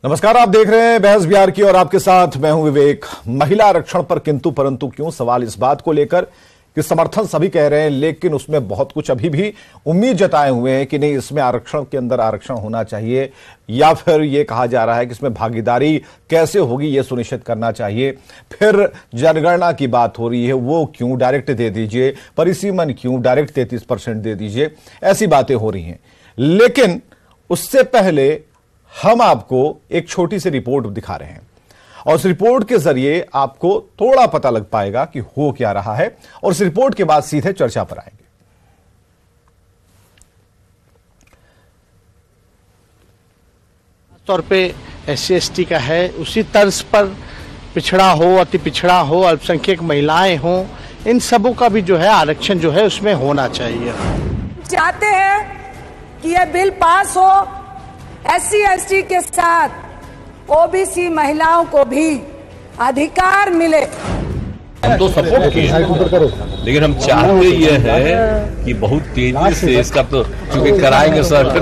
नमस्कार, आप देख रहे हैं बहस बिहार की और आपके साथ मैं हूं विवेक। महिला आरक्षण पर किंतु परंतु क्यों, सवाल इस बात को लेकर कि समर्थन सभी कह रहे हैं, लेकिन उसमें बहुत कुछ अभी भी उम्मीद जताए हुए हैं कि नहीं, इसमें आरक्षण के अंदर आरक्षण होना चाहिए, या फिर यह कहा जा रहा है कि इसमें भागीदारी कैसे होगी यह सुनिश्चित करना चाहिए। फिर जनगणना की बात हो रही है, वो क्यों डायरेक्ट दे दीजिए, परिसीमन क्यों डायरेक्ट 33% दे दीजिए, ऐसी बातें हो रही हैं। लेकिन उससे पहले हम आपको एक छोटी सी रिपोर्ट दिखा रहे हैं और इस रिपोर्ट के जरिए आपको थोड़ा पता लग पाएगा कि हो क्या रहा है, और इस रिपोर्ट के बाद सीधे चर्चा पर आएंगे। तौर पे SC/ST का है, उसी तर्ज पर पिछड़ा हो, अति पिछड़ा हो, अल्पसंख्यक महिलाएं हो, इन सबों का भी जो है आरक्षण जो है उसमें होना चाहिए। चाहते हैं कि यह बिल पास हो, SC/ST के साथ OBC महिलाओं को भी अधिकार मिले। हम तो सपोर्ट किए, लेकिन हम चाहते ये है कि बहुत तेजी से इसका तो चूंकि कराएंगे सर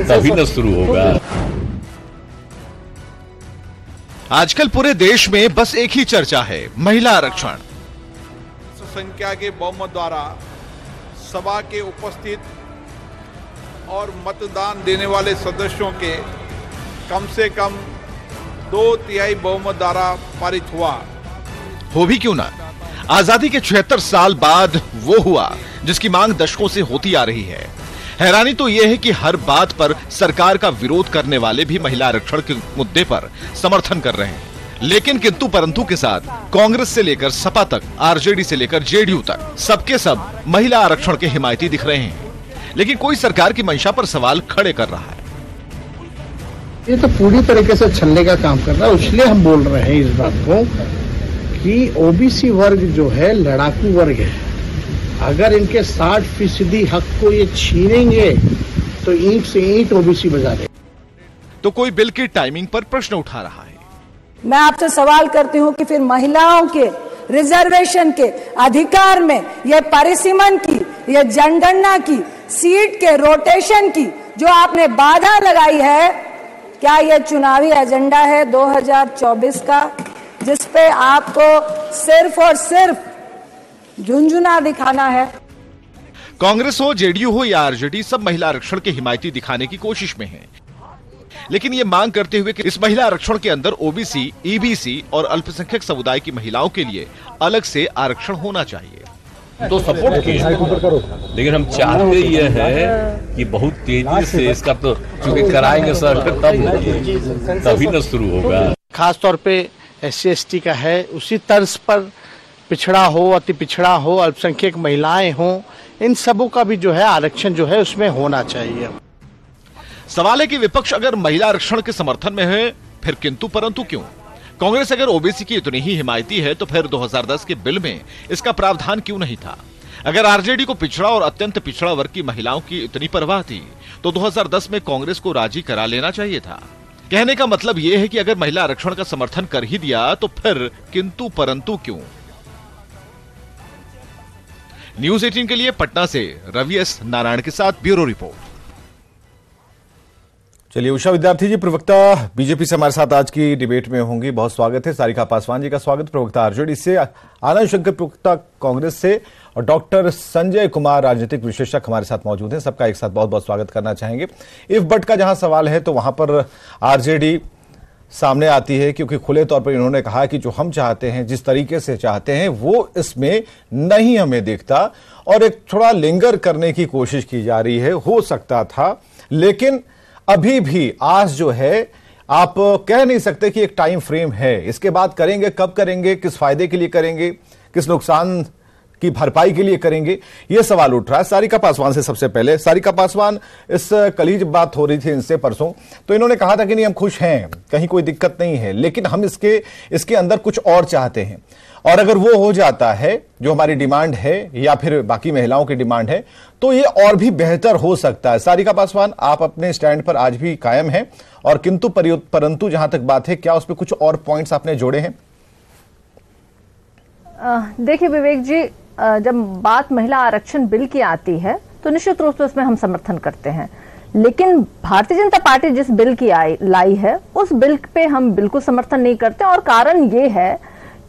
तभी न शुरू होगा। आजकल पूरे देश में बस एक ही चर्चा है, महिला आरक्षण। संख्या के बहुमत द्वारा सभा के उपस्थित और मतदान देने वाले सदस्यों के कम से कम 2/3 बहुमत द्वारा पारित हुआ। हो भी क्यों ना, आजादी के 76 साल बाद वो हुआ जिसकी मांग दशकों से होती आ रही है। हैरानी तो यह है कि हर बात पर सरकार का विरोध करने वाले भी महिला आरक्षण के मुद्दे पर समर्थन कर रहे हैं, लेकिन किंतु परंतु के साथ कांग्रेस से लेकर सपा तक, आरजेडी से लेकर जेडीयू तक सबके सब महिला आरक्षण के हिमायती दिख रहे हैं। लेकिन कोई सरकार की मंशा पर सवाल खड़े कर रहा है। ये तो पूरी तरीके से छलने का काम कर रहा है, इसलिए हम बोल रहे हैं इस बात को कि OBC वर्ग जो है लड़ाकू वर्ग है। अगर इनके 60% हक को ये छीनेंगे तो ईंट से ईंट OBC बजा देंगे। तो कोई बिल की टाइमिंग पर प्रश्न उठा रहा है। मैं आपसे सवाल करती हूं कि फिर महिलाओं के रिजर्वेशन के अधिकार में यह परिसीमन की, यह जनगणना की, सीट के रोटेशन की जो आपने बाधा लगाई है, क्या यह चुनावी एजेंडा है 2024 का, जिस पे आपको सिर्फ और सिर्फ झुंझुना दिखाना है? कांग्रेस हो, जेडीयू हो या आरजेडी, सब महिला आरक्षण के हिमायती दिखाने की कोशिश में हैं। लेकिन ये मांग करते हुए कि इस महिला आरक्षण के अंदर OBC, EBC और अल्पसंख्यक समुदाय की महिलाओं के लिए अलग से आरक्षण होना चाहिए। तो सपोर्ट किए, लेकिन हम चाहते ये है कि बहुत तेजी से इसका तो चूंकि कराएंगे सर तभी न शुरू होगा। खास तौर पे SC/ST का है, उसी तर्ज पर पिछड़ा हो, अति पिछड़ा हो, अल्पसंख्यक महिलाएं हो, इन सबों का भी जो है आरक्षण जो है उसमें होना चाहिए। सवाल है कि विपक्ष अगर महिला आरक्षण के समर्थन में है, फिर किंतु परंतु क्यों? कांग्रेस अगर OBC की इतनी ही हिमायती है तो फिर 2010 के बिल में इसका प्रावधान क्यों नहीं था? अगर आरजेडी को पिछड़ा और अत्यंत पिछड़ा वर्ग की महिलाओं की इतनी परवाह थी तो 2010 में कांग्रेस को राजी करा लेना चाहिए था। कहने का मतलब यह है कि अगर महिला आरक्षण का समर्थन कर ही दिया तो फिर किंतु परंतु क्यों? न्यूज़ 18 के लिए पटना से रवि S नारायण के साथ ब्यूरो रिपोर्ट। चलिए, उषा विद्यार्थी जी प्रवक्ता बीजेपी से हमारे साथ आज की डिबेट में होंगी, बहुत स्वागत है। सारिका पासवान जी का स्वागत, प्रवक्ता आरजेडी से, आनंद शंकर प्रवक्ता कांग्रेस से, और डॉक्टर संजय कुमार राजनीतिक विश्लेषक हमारे साथ मौजूद हैं। सबका एक साथ बहुत बहुत स्वागत करना चाहेंगे। इफ बट का जहां सवाल है तो वहां पर आरजेडी सामने आती है, क्योंकि खुले तौर पर इन्होंने कहा कि जो हम चाहते हैं, जिस तरीके से चाहते हैं, वो इसमें नहीं हमें दिखता, और एक थोड़ा लिंगर करने की कोशिश की जा रही है। हो सकता था, लेकिन अभी भी आज जो है आप कह नहीं सकते कि एक टाइम फ्रेम है, इसके बाद करेंगे, कब करेंगे, किस फायदे के लिए करेंगे, किस नुकसान की भरपाई के लिए करेंगे, यह सवाल उठ रहा है। सारिका पासवान से सबसे पहले, सारिका पासवान, इस कल जब बात हो रही थी इनसे परसों, तो इन्होंने कहा था कि नहीं, हम खुश हैं, कहीं कोई दिक्कत नहीं है, लेकिन हम इसके अंदर कुछ और चाहते हैं, और अगर वो हो जाता है जो हमारी डिमांड है या फिर बाकी महिलाओं की डिमांड है, तो ये और भी बेहतर हो सकता है। सारिका पासवान, आप अपने स्टैंड पर आज भी कायम हैं, और किंतु परंतु जहां तक बात है, क्या उस पर कुछ और पॉइंट्स आपने जोड़े हैं? देखिए विवेक जी, जब बात महिला आरक्षण बिल की आती है तो निश्चित रूप से उसमें हम समर्थन करते हैं, लेकिन भारतीय जनता पार्टी जिस बिल की लाई है उस बिल पे हम बिल्कुल समर्थन नहीं करते, और कारण ये है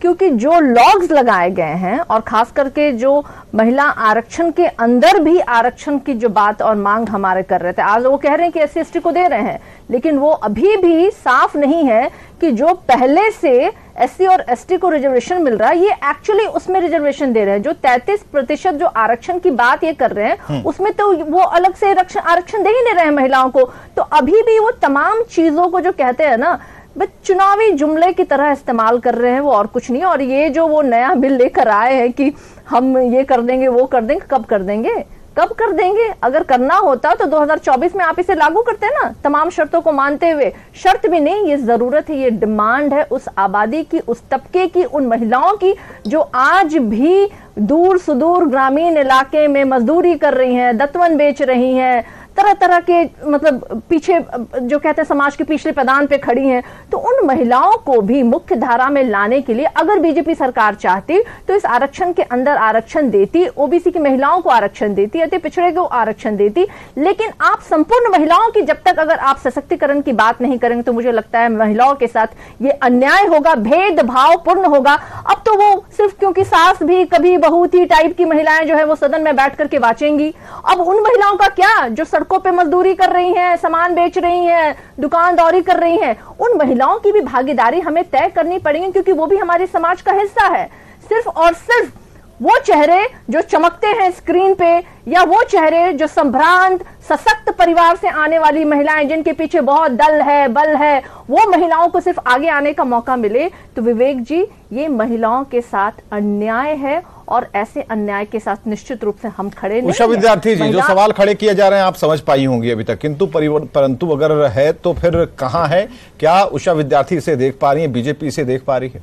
क्योंकि जो लॉग्स लगाए गए हैं और खास करके जो महिला आरक्षण के अंदर भी आरक्षण की जो बात और मांग हमारे कर रहे थे, आज वो कह रहे हैं कि SC/ST को दे रहे हैं, लेकिन वो अभी भी साफ नहीं है कि जो पहले से SC और ST को रिजर्वेशन मिल रहा है ये एक्चुअली उसमें रिजर्वेशन दे रहे हैं। जो 33% जो आरक्षण की बात ये कर रहे हैं उसमें तो वो अलग से आरक्षण दे ही नहीं रहे हैं महिलाओं को। तो अभी भी वो तमाम चीजों को जो कहते हैं ना बस चुनावी जुमले की तरह इस्तेमाल कर रहे हैं, वो और कुछ नहीं। और ये जो वो नया बिल लेकर आए हैं कि हम ये कर देंगे वो कर देंगे, कब कर देंगे, कब कर देंगे? अगर करना होता तो 2024 में आप इसे लागू करते ना, तमाम शर्तों को मानते हुए। शर्त भी नहीं, ये जरूरत है, ये डिमांड है उस आबादी की, उस तबके की, उन महिलाओं की जो आज भी दूर सुदूर ग्रामीण इलाके में मजदूरी कर रही हैं, दत्तवन बेच रही हैं, तरह तरह के मतलब पीछे जो कहते हैं समाज के पिछले पैदान पे खड़ी हैं। तो उन महिलाओं को भी मुख्य धारा में लाने के लिए अगर बीजेपी सरकार चाहती तो इस आरक्षण के अंदर आरक्षण देती, ओबीसी की महिलाओं को आरक्षण देती, अति पिछड़े को आरक्षण देती। लेकिन आप संपूर्ण महिलाओं की जब तक अगर आप सशक्तिकरण की बात नहीं करेंगे तो मुझे लगता है महिलाओं के साथ ये अन्याय होगा, भेदभाव पूर्ण होगा। अब तो वो सिर्फ क्योंकि सास भी कभी बहू थी टाइप की महिलाएं जो है वो सदन में बैठ करके वाचेंगी। अब उन महिलाओं का क्या जो सड़कों पे मजदूरी कर रही हैं, सामान बेच रही हैं, दुकानदारी कर रही हैं, उन महिलाओं की भी भागीदारी हमें तय करनी पड़ेगी क्योंकि वो भी हमारे समाज का हिस्सा है। सिर्फ और सिर्फ वो चेहरे जो चमकते हैं स्क्रीन पे या वो चेहरे जो संभ्रांत सशक्त परिवार से आने वाली महिलाएं जिनके पीछे बहुत दल है, बल है, वो महिलाओं को सिर्फ आगे आने का मौका मिले तो विवेक जी ये महिलाओं के साथ अन्याय है और ऐसे अन्याय के साथ निश्चित रूप से हम खड़े नहीं। उषा विद्यार्थी जी, जो सवाल खड़े किए जा रहे हैं आप समझ पाई होंगी अभी तक, किंतु परंतु अगर है तो फिर कहां है? क्या उषा विद्यार्थी इसे देख पा रही है, बीजेपी इसे देख पा रही है?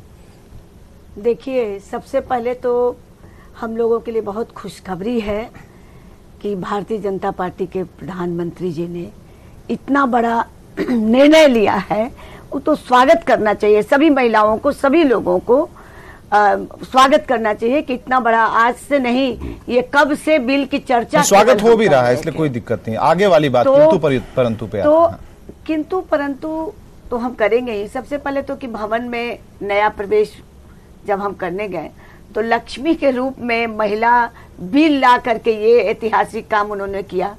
देखिए, सबसे पहले तो हम लोगों के लिए बहुत खुशखबरी है कि भारतीय जनता पार्टी के प्रधानमंत्री जी ने इतना बड़ा निर्णय लिया है, वो तो स्वागत करना चाहिए। सभी महिलाओं को, सभी लोगों को स्वागत करना चाहिए कि इतना बड़ा, आज से नहीं, ये कब से बिल की चर्चा स्वागत हो भी रहा है, इसलिए कोई दिक्कत नहीं। आगे वाली बात किंतु परंतु पे तो किंतु परंतु तो हम करेंगे ही। सबसे पहले तो कि भवन में नया प्रवेश जब हम करने गए तो लक्ष्मी के रूप में महिला बिल ला करके ये ऐतिहासिक काम उन्होंने किया।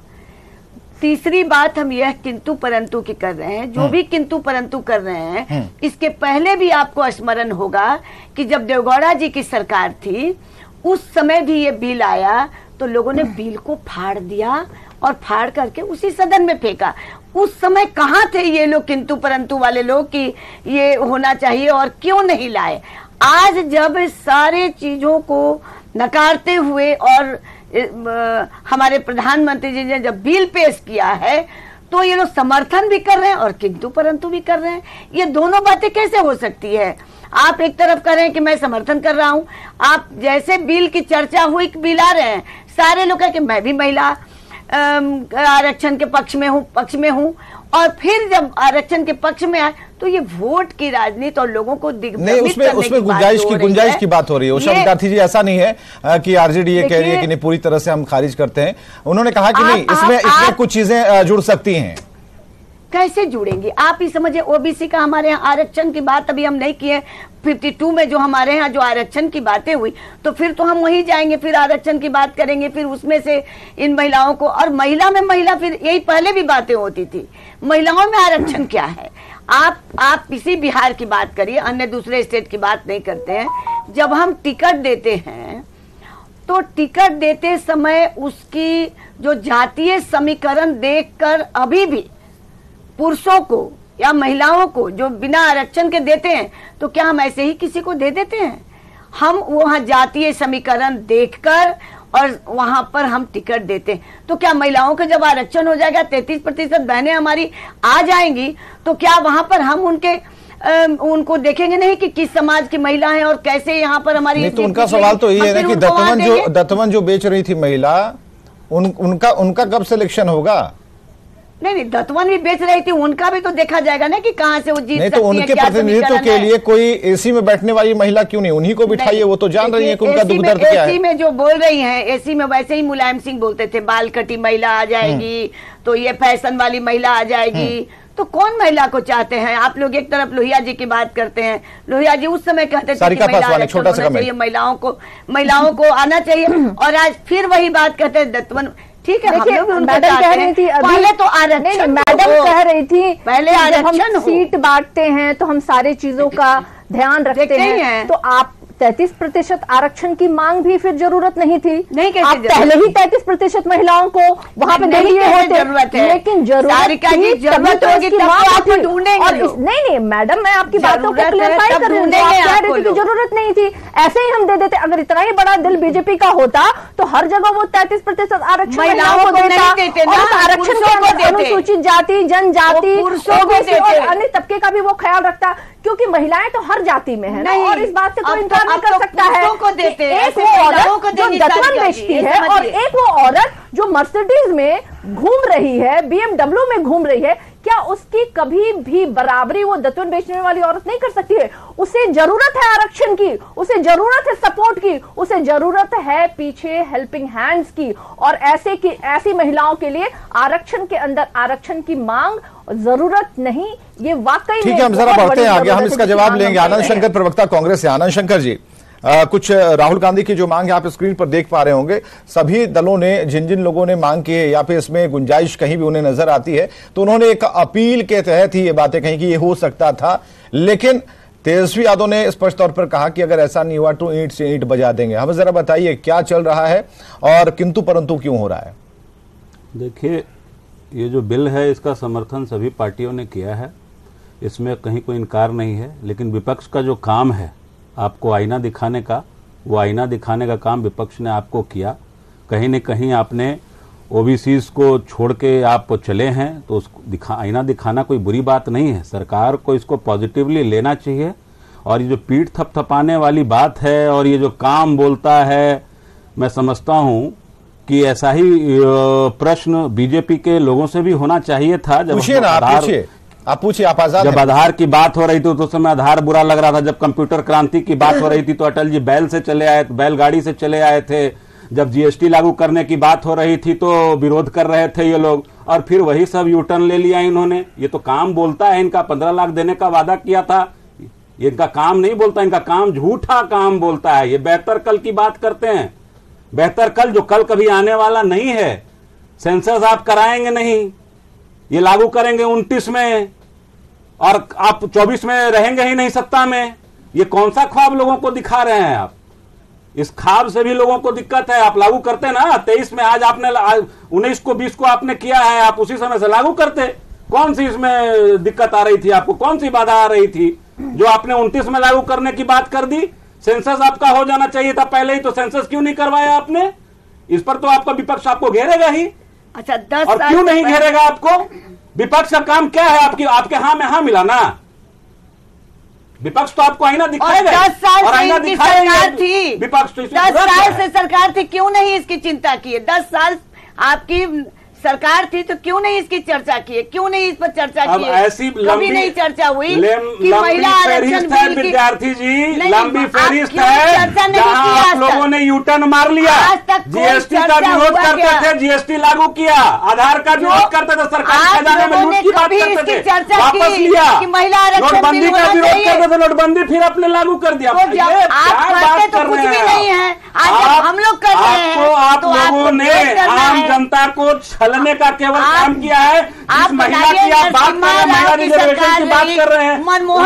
तीसरी बात हम यह किंतु परंतु की कर रहे हैं, जो भी किंतु परंतु कर रहे हैं, इसके पहले भी आपको स्मरण होगा कि जब देवगौड़ा जी की सरकार थी उस समय भी ये बिल आया तो लोगों ने बिल को फाड़ दिया और फाड़ करके उसी सदन में फेंका। उस समय कहाँ थे ये लोग किंतु परंतु वाले लोग कि ये होना चाहिए और क्यों नहीं लाए? आज जब सारे चीजों को नकारते हुए और हमारे प्रधानमंत्री जी ने जब बिल पेश किया है तो ये लोग समर्थन भी कर रहे हैं और किंतु परंतु भी कर रहे हैं। ये दोनों बातें कैसे हो सकती है? आप एक तरफ कर रहे हैं कि मैं समर्थन कर रहा हूं, आप जैसे बिल की चर्चा हुई बिल आ रहे हैं सारे लोग कहें कि मैं भी महिला आरक्षण के पक्ष में हूं, और फिर जब आरक्षण के पक्ष में आए तो ये वोट की राजनीति और लोगों को नहीं, उसमें गुंजाइश की बात हो रही है। उषा विद्यार्थी जी, ऐसा नहीं है कि आरजेडी ये कह रही है कि नहीं पूरी तरह से हम खारिज करते हैं। उन्होंने कहा कि नहीं, इसमें कुछ चीजें जुड़ सकती हैं। कैसे जुड़ेंगी? आप ही समझिए, ओबीसी का हमारे यहाँ आरक्षण की बात अभी हम नहीं किए। 52 में जो हमारे यहाँ जो आरक्षण की बातें हुई तो फिर तो हम वहीं जाएंगे, फिर आरक्षण की बात करेंगे, फिर उसमें से इन महिलाओं को, और महिला में महिला, फिर यही पहले भी बातें होती थी। महिलाओं में आरक्षण क्या है? आप इसी बिहार की बात करिए, अन्य दूसरे स्टेट की बात नहीं करते हैं। जब हम टिकट देते हैं तो टिकट देते समय उसकी जो जातीय समीकरण देखकर अभी भी पुरुषों को या महिलाओं को जो बिना आरक्षण के देते हैं तो क्या हम ऐसे ही किसी को दे देते हैं? हम वहां जातीय समीकरण देखकर और वहां पर हम टिकट देते हैं। तो क्या महिलाओं का जब आरक्षण हो जाएगा, 33% बहनें हमारी आ जाएंगी, तो क्या वहां पर हम उनको देखेंगे नहीं कि किस समाज की महिला है और कैसे यहाँ पर हमारी? नहीं, तो उनका सवाल तो ये है कि दत्तवन जो बेच रही थी महिला, उनका कब सिलेक्शन होगा? नहीं, दत्तवन भी बेच रही थी, उनका भी तो देखा जाएगा ना कि कहाँ से वो जीत नहीं, सकती तो है, उनके क्या प्रतिनिधित्व के लिए कोई एसी में बैठने वाली महिला क्यों नहीं, उन्हीं को बिठाइए, वो तो जान रही है कि उनका दुख दर्द क्या है। एसी में जो बोल रही हैं, एसी में वैसे ही मुलायम सिंह बोलते थे, बाल कटी महिला आ जाएगी, तो ये फैशन वाली महिला आ जाएगी, तो कौन महिला को चाहते हैं? आप लोग एक तरफ लोहिया जी की बात करते हैं, लोहिया जी उस समय कहते थे कि महिला आरक्षण होना चाहिए, महिलाओं को आना चाहिए, और आज फिर वही बात कहते हैं दत्तवन। ठीक है, मैडम कह रही थी पहले तो आरक्षण, मैडम कह रही थी पहले आरक्षण, हम सीट बांटते हैं तो हम सारी चीजों का ध्यान रखते हैं, तो आप 33% आरक्षण की मांग भी फिर जरूरत नहीं थी। नहीं, आप पहले ही 33% महिलाओं को वहां पे दे दिए होते, लेकिन जरूरत नहीं, मैडम मैं आपकी बातों को क्लियरफाई कर रही हूँ, कह रही थी कि जरूरत नहीं थी, ऐसे ही हम दे देते। अगर इतना ही बड़ा दिल बीजेपी का होता तो हर जगह वो 33% आरक्षण महिलाओं को देता, और आरक्षण के अनुसूचित जाति, जनजाति, ओबीसी और अन्य तबके का भी वो ख्याल रखता, क्योंकि महिलाएं तो हर जाति में है और इस बात से कोई इनकार नहीं कर सकता है। एक वो औरत जो दत्तवन बेचती है और एक वो औरत जो मर्सिडीज में घूम रही है, BMW में घूम रही है, क्या उसकी कभी भी बराबरी वो दत्तवन बेचने वाली औरत नहीं कर सकती है? उसे जरूरत है आरक्षण की, उसे जरूरत है सपोर्ट की, उसे जरूरत है पीछे हेल्पिंग हैंड्स की, और ऐसी महिलाओं के लिए आरक्षण के अंदर आरक्षण की मांग जरूरत नहीं। ये वाकई ठीक है, हम जरा बढ़ते हैं आगे, हम इसका जवाब लेंगे। आनंद शंकर प्रवक्ता कांग्रेस से। आनंद शंकर जी, कुछ राहुल गांधी की जो मांग है आप स्क्रीन पर देख पा रहे होंगे, सभी दलों ने जिन जिन लोगों ने मांग की है या फिर इसमें गुंजाइश कहीं भी उन्हें नजर आती है तो उन्होंने एक अपील के तहत ही ये बातें कही कि ये हो सकता था, लेकिन तेजस्वी यादव ने स्पष्ट तौर पर कहा कि अगर ऐसा नहीं हुआ तो ईंट से ईंट बजा देंगे। हमें जरा बताइए क्या चल रहा है और किंतु परंतु क्यों हो रहा है? देखिए, ये जो बिल है इसका समर्थन सभी पार्टियों ने किया है, इसमें कहीं कोई इनकार नहीं है, लेकिन विपक्ष का जो काम है आपको आईना दिखाने का, वो आईना दिखाने का काम विपक्ष ने आपको किया। कहीं न कहीं आपने ओबीसीज को छोड़ के आप चले हैं, तो उसको आईना दिखाना कोई बुरी बात नहीं है, सरकार को इसको पॉजिटिवली लेना चाहिए। और ये जो पीठ थपथपाने वाली बात है और ये जो काम बोलता है, मैं समझता हूं कि ऐसा ही प्रश्न बीजेपी के लोगों से भी होना चाहिए था। जब आप पूछिए, आप आजाद। जब आधार की बात हो रही थी तो उस समय आधार बुरा लग रहा था, जब कंप्यूटर क्रांति की बात हो रही थी तो अटल जी बैल से चले आए, बैलगाड़ी से चले आए थे, जब जीएसटी लागू करने की बात हो रही थी तो विरोध कर रहे थे ये लोग, और फिर वही सब यूटर्न ले लिया इन्होंने। ये तो काम बोलता है, इनका 15 लाख देने का वादा किया था, इनका काम नहीं बोलता, इनका काम झूठा काम बोलता है। ये बेहतर कल की बात करते हैं, बेहतर कल जो कल कभी आने वाला नहीं है। सेंसस आप कराएंगे नहीं, ये लागू करेंगे 29 में और आप 24 में रहेंगे ही नहीं सत्ता में। ये कौन सा ख्वाब लोगों को दिखा रहे हैं आप? इस ख्वाब से भी लोगों को दिक्कत है। आप लागू करते ना 23 में, आज आपने 19 को 20 को आपने किया है, आप उसी समय से लागू करते। कौन सी इसमें दिक्कत आ रही थी आपको, कौन सी बाधा आ रही थी जो आपने 29 में लागू करने की बात कर दी? सेंसस आपका हो जाना चाहिए था पहले ही, तो सेंसस क्यों नहीं करवाया आपने? इस पर तो आपका विपक्ष आपको घेरेगा ही। अच्छा, 10 और क्यों नहीं घेरेगा आपको? विपक्ष का काम क्या है? आपके हाँ में हाँ मिला ना। विपक्ष तो आपको आईना दिखाएगा, 10 साल और आईना से सरकार थी, विपक्ष तो 10 साल से सरकार थी, क्यों नहीं इसकी चिंता की है? 10 साल आपकी सरकार थी तो क्यों नहीं इसकी चर्चा की है? क्यों नहीं इस पर चर्चा की है? ऐसी कभी नहीं चर्चा हुई कि महिला आरक्षण बिल की। विद्यार्थी जी, लंबी फहरिस्त है जहां आप लोगों ने यूटर्न मार लिया। जीएसटी का विरोध करते थे, जीएसटी लागू किया, आधार कार्ड विरोध करते थे, सरकारी खजाने में लूट की बात करते थे, वापस लिया। नोटबंदी का विरोध करते थे, नोटबंदी फिर आपने लागू कर दिया। हम लोग कर रहे हैं, आप लोगों ने आम जनता को छलने का केवल काम किया है। जिस महिला की आप बात कर रहे हैं, महिला रिजर्वेशन की बात कर रहे हैं,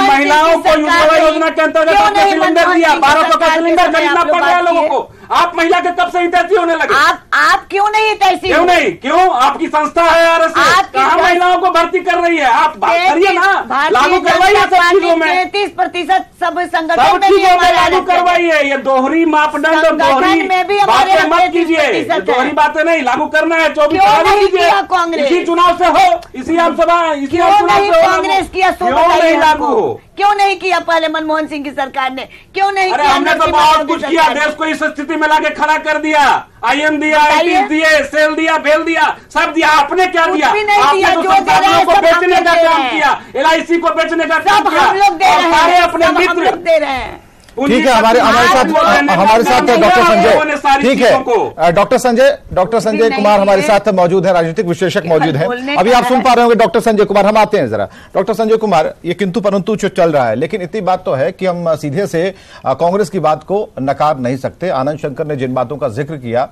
महिलाओं को उज्ज्वला योजना के अंतर्गत सिलेंडर दिया, 1200 का सिलेंडर खरीदना पड़ रहा है लोगों को। आप महिला के कब से हितैषी होने लगे? आप क्यों नहीं हितैषी? क्यों नहीं? क्यों? आपकी संस्था है आरएसएस, कहां महिलाओं को भर्ती कर रही है? आप बात करिए ना, लागू करवाइए सब चीजों में। 33% सब संगठन सब चीजों में लागू करवाइए। ये दोहरी मापदंड और दोहरी बातें मत कीजिए, दोहरी बातें नहीं, लागू करना है 24 कांग्रेस इसी चुनाव से हो, इसी आम सभा, इसी आम चुनाव से कांग्रेस किया, क्यों नहीं लागू हो? क्यों नहीं किया पहले मनमोहन सिंह की सरकार ने? क्यों नहीं अरे किया? हमने तो बहुत कुछ किया, देश को इस स्थिति में लाके खड़ा कर दिया। IM दिया, ITs दिए, सेल दिया, बेल दिया, सब दिया। आपने क्या दिया? आपने तो संसाधनों को बेचने का काम किया, LIC को बेचने का काम किया, और सारे अपने मित्र दे रहे हैं। ठीक है, हमारे साथ डॉक्टर संजय, ठीक है, डॉक्टर संजय कुमार हमारे साथ मौजूद है, राजनीतिक विश्लेषक मौजूद हैं। अभी आप सुन पा रहे होंगे डॉक्टर संजय कुमार। हम आते हैं जरा डॉक्टर संजय कुमार, ये किंतु परंतु जो चल रहा है, लेकिन इतनी बात तो है कि हम सीधे से कांग्रेस की बात को नकार नहीं सकते। आनंद शंकर ने जिन बातों का जिक्र किया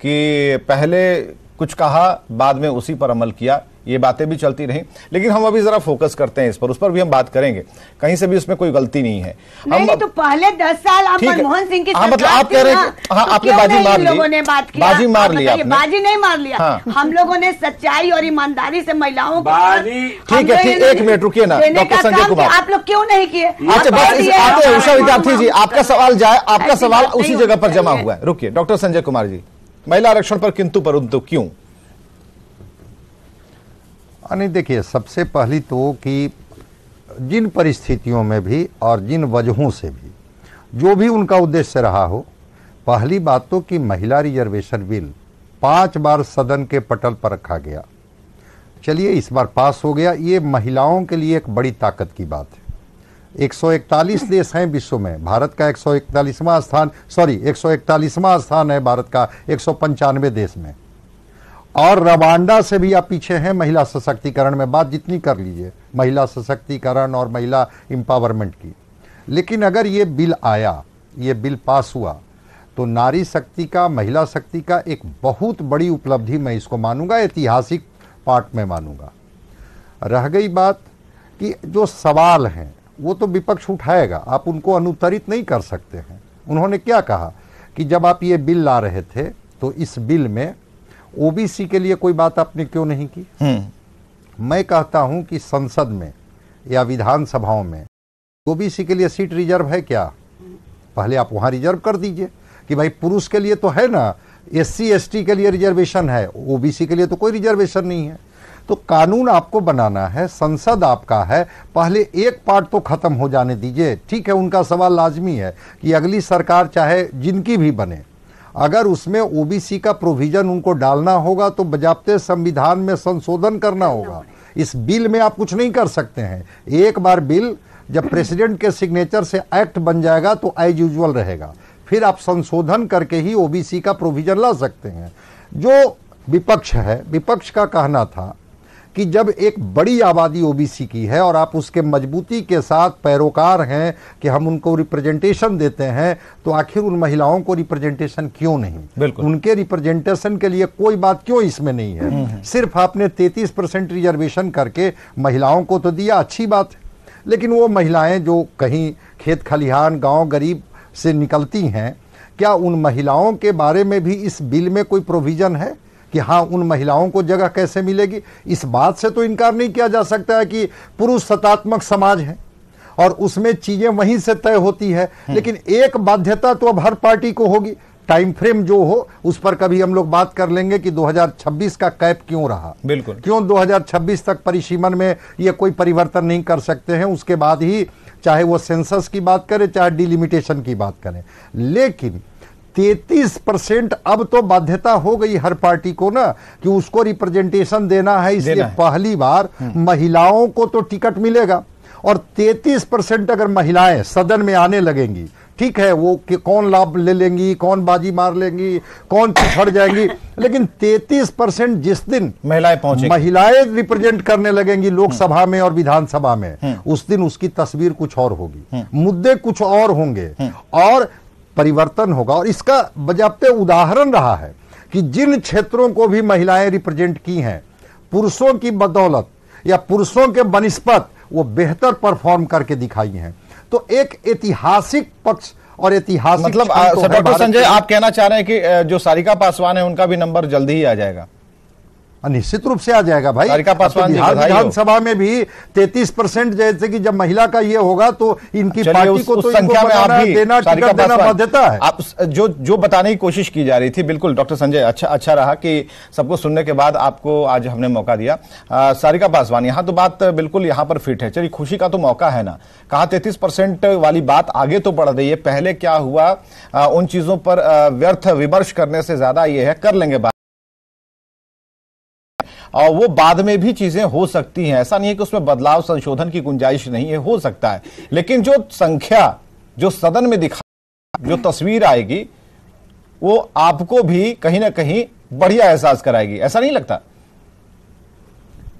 कि पहले कुछ कहा, बाद में उसी पर अमल किया, ये बातें भी चलती रही, लेकिन हम अभी जरा फोकस करते हैं इस पर, उस पर भी हम बात करेंगे। कहीं से भी उसमें कोई गलती नहीं है। नहीं, तो पहले 10 साल आप मनमोहन सिंह की सरकार, मतलब आप कह रहे हैं, हाँ, आपने बाजी मार ली, लोगों ने बात किया, बाजी मार लिया, बाजी नहीं मार लिया, हाँ। हम लोगों ने सच्चाई और ईमानदारी से महिलाओं को, ठीक है, एक मिनट रुकिए ना डॉक्टर संजय कुमार, आप लोग क्यों नहीं किए? अच्छा बस आते हैं उषा विद्यार्थी जी, आपका सवाल जाए, आपका सवाल उसी जगह पर जमा हुआ है। रुकिए डॉक्टर संजय कुमार जी, महिला आरक्षण पर किंतु परंतु क्यों? नहीं, देखिए, सबसे पहली तो कि जिन परिस्थितियों में भी और जिन वजहों से भी जो भी उनका उद्देश्य रहा हो, पहली बात तो कि महिला रिजर्वेशन बिल 5 बार सदन के पटल पर रखा गया, चलिए इस बार पास हो गया। ये महिलाओं के लिए एक बड़ी ताकत की बात है। 141 देश हैं विश्व में, भारत का 141वां स्थान, 141वां स्थान है भारत का 195 देश में, और रवांडा से भी आप पीछे हैं महिला सशक्तिकरण में। बात जितनी कर लीजिए महिला सशक्तिकरण और महिला एम्पावरमेंट की, लेकिन अगर ये बिल आया, ये बिल पास हुआ, तो नारी शक्ति का, महिला शक्ति का एक बहुत बड़ी उपलब्धि मैं इसको मानूंगा, ऐतिहासिक पार्ट में मानूंगा। रह गई बात कि जो सवाल हैं वो तो विपक्ष उठाएगा, आप उनको अनुत्तरित नहीं कर सकते हैं। उन्होंने क्या कहा कि जब आप ये बिल ला रहे थे तो इस बिल में ओबीसी के लिए कोई बात आपने क्यों नहीं की? मैं कहता हूं कि संसद में या विधानसभाओं में ओबीसी के लिए सीट रिजर्व है क्या? पहले आप वहां रिजर्व कर दीजिए कि भाई पुरुष के लिए तो है ना, SC ST के लिए रिजर्वेशन है, ओबीसी के लिए तो कोई रिजर्वेशन नहीं है। तो कानून आपको बनाना है, संसद आपका है, पहले एक पार्ट तो खत्म हो जाने दीजिए। ठीक है, उनका सवाल लाजमी है कि अगली सरकार चाहे जिनकी भी बने, अगर उसमें ओबीसी का प्रोविजन उनको डालना होगा तो बजाते संविधान में संशोधन करना होगा। इस बिल में आप कुछ नहीं कर सकते हैं। एक बार बिल जब प्रेसिडेंट के सिग्नेचर से एक्ट बन जाएगा तो एज यूजुअल रहेगा, फिर आप संशोधन करके ही ओबीसी का प्रोविजन ला सकते हैं। जो विपक्ष है, विपक्ष का कहना था कि जब एक बड़ी आबादी ओबीसी की है और आप उसके मजबूती के साथ पैरोकार हैं कि हम उनको रिप्रेजेंटेशन देते हैं, तो आखिर उन महिलाओं को रिप्रेजेंटेशन क्यों नहीं? उनके रिप्रेजेंटेशन के लिए कोई बात क्यों इसमें नहीं है? सिर्फ आपने 33% रिजर्वेशन करके महिलाओं को तो दिया, अच्छी बात है, लेकिन वो महिलाएं जो कहीं खेत खलिहान गांव गरीब से निकलती हैं, क्या उन महिलाओं के बारे में भी इस बिल में कोई प्रोविजन है कि हाँ उन महिलाओं को जगह कैसे मिलेगी? इस बात से तो इनकार नहीं किया जा सकता है कि पुरुष सत्तात्मक समाज है और उसमें चीजें वहीं से तय होती है, लेकिन एक बाध्यता तो अब हर पार्टी को होगी। टाइम फ्रेम जो हो उस पर कभी हम लोग बात कर लेंगे कि 2026 का कैप क्यों रहा, बिल्कुल क्यों 2026 तक परिसीमन में ये कोई परिवर्तन नहीं कर सकते हैं, उसके बाद ही चाहे वो सेंसस की बात करें चाहे डिलिमिटेशन की बात करें। लेकिन 33% अब तो बाध्यता हो गई हर पार्टी को ना कि उसको रिप्रेजेंटेशन देना है, इसलिए पहली बार महिलाओं को तो टिकट मिलेगा। और 33% अगर महिलाएं सदन में आने लगेंगी, ठीक है, वो कि कौन लाभ ले लेंगी, कौन बाजी मार लेंगी, कौन पिछड़ जाएंगी, लेकिन 33% जिस दिन महिलाएं रिप्रेजेंट करने लगेंगी लोकसभा में और विधानसभा में, उस दिन उसकी तस्वीर कुछ और होगी, मुद्दे कुछ और होंगे और परिवर्तन होगा। और इसका बजाते उदाहरण रहा है कि जिन क्षेत्रों को भी महिलाएं रिप्रेजेंट की हैं, पुरुषों की बदौलत या पुरुषों के बनिस्पत वो बेहतर परफॉर्म करके दिखाई हैं। तो एक ऐतिहासिक पक्ष और ऐतिहासिक मतलब डॉक्टर संजय आप कहना चाह रहे हैं कि जो सारिका पासवान है उनका भी नंबर जल्दी ही आ जाएगा? निश्चित रूप से आ जाएगा भाई। सारिका पासवान जी, बिहार बधाई हो। विधानसभा में भी 33% जैसे कि जब महिला का ये होगा तो इनकी चलिए, पार्टी उस को तो संख्या में आप भी देना सारिका टिकट देना पासवान, बाध्यता है। आप जो बताने की कोशिश की जा रही थी, बिल्कुल डॉक्टर संजय, अच्छा रहा कि सबको सुनने के बाद आपको आज हमने मौका दिया। सारिका पासवान, यहाँ तो बात बिल्कुल यहाँ पर फिट है। चलिए, खुशी का तो मौका है ना, कहा 33% वाली बात आगे तो बढ़ रही है। पहले क्या हुआ, उन चीजों पर व्यर्थ विमर्श करने से ज्यादा ये है, कर लेंगे बात, और वो बाद में भी चीजें हो सकती हैं। ऐसा नहीं है कि उसमें बदलाव संशोधन की गुंजाइश नहीं है, हो सकता है। लेकिन जो संख्या जो सदन में दिखा, जो तस्वीर आएगी, वो आपको भी कहीं ना कहीं बढ़िया एहसास कराएगी, ऐसा नहीं लगता?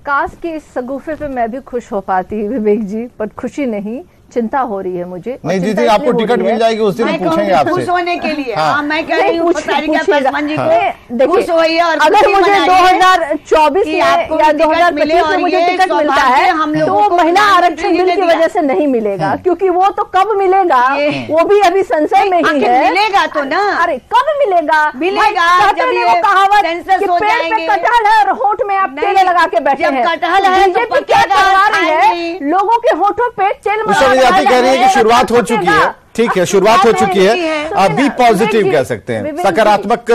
काश कि इस सगुफे पे मैं भी खुश हो पाती विवेक जी, पर खुशी नहीं, चिंता हो रही है मुझे। नहीं दीदी, आपको टिकट मिल जाएगी, उस दिन पूछेंगे आपसे। खुश होने के लिए हाँ। मैं कह रही हूँ सारिका पासवान जी को खुश होइए और अगर मुझे 2024 में या 2025 में मुझे टिकट मिलता है तो महिला आरक्षण बिल की वजह से नहीं मिलेगा, क्योंकि वो तो कब मिलेगा, वो भी अभी संशय में ही है। मिलेगा तो ना, अरे कब मिलेगा? जब ये कहावत सेंसस कि हो पेड़ पे जाएंगे। कटहल है और होंठ में आप तेल लगा के बैठे हैं। कटहल है तो बीजेपी क्या करवा रही है, लोगों के होठों पे तेल जाती कह रही है कि शुरुआत हो चुकी है। ठीक है, शुरुआत हो चुकी है, अभी पॉजिटिव कह सकते हैं, सकारात्मक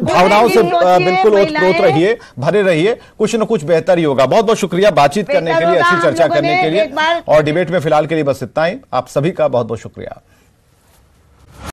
भावनाओं से बिल्कुल ओतप्रोत रहिए, भरे रहिए, कुछ न कुछ बेहतर ही होगा। बहुत बहुत शुक्रिया बातचीत करने के लिए, अच्छी चर्चा करने के लिए, और डिबेट में फिलहाल के लिए बस इतना ही। आप सभी का बहुत बहुत शुक्रिया।